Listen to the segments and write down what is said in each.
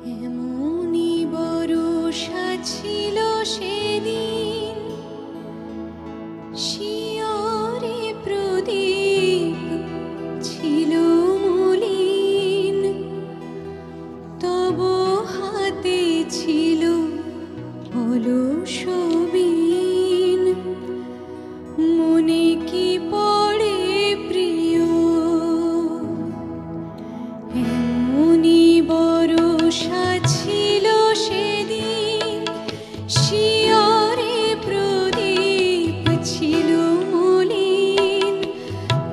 এমনি বরষা ছিল সেদিন, শিয়রে প্রদীপ ছিল মলিন, তব হাতে ছিল অলস বীণ। মনে কি পড়ে প্রিয় এমনি বরষা ছিল সেদিন, শিয়রে প্রদীপ ছিল মলিন,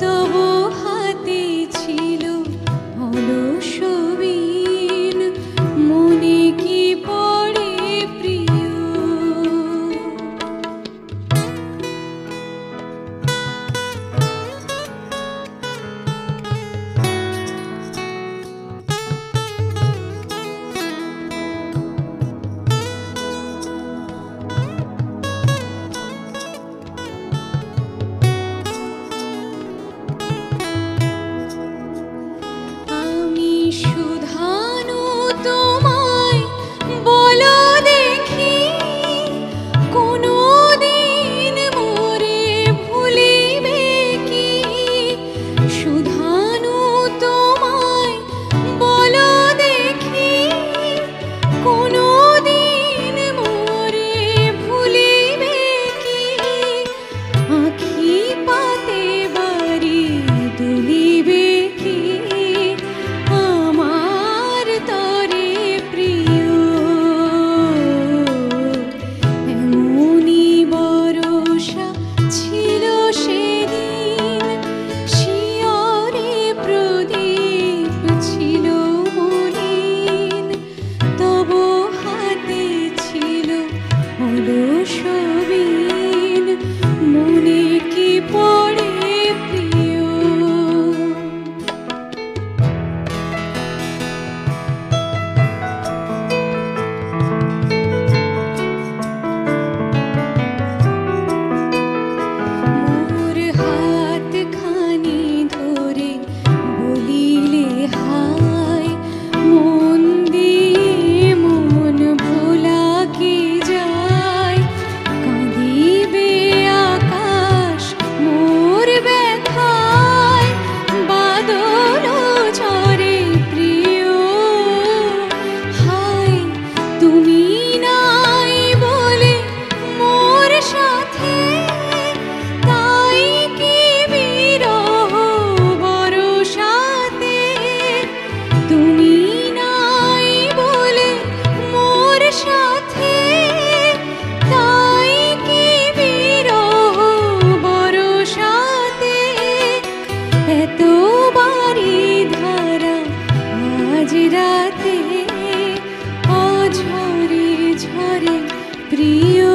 তব হাতে ছিল অলস বীণ। মনে কি পড়ে প্রিয়। আমি শুধানু তোমায় বলো দেখি, কোনো দিন মোরে ভুলিবে কি? শুধানু তোমায় বলো দেখি, কোনো দিন মোরে ভুলিবে কি? আঁখি পাতে বাড়ি দুলিবে কি আমার তরে প্রিয়? এমনি বরষা ছিল সেদিন, শিয়রে প্রদীপ ছিল মলিন, তব হাতে ছিল অলস বীণ। মনে কি পড়ে প্রিয়। মোর হাত খানি ধরে বলিলে হায়, মন দিয়ে মন ভোলা কি যায়? কাঁদিবে আকাশ মোর ব্যথায়, বাদল ঝরে প্রিয়। হায় তুমি নাই বলে মোর সাথে, তাই কি বিরহ বরষাতে? তুমি নাই বলে মোর সাথে, তাই কি বিরহ বরষাতে? এত বাড়ি ধারা আজ রাতে, অঝরে ঝরে প্রিয়।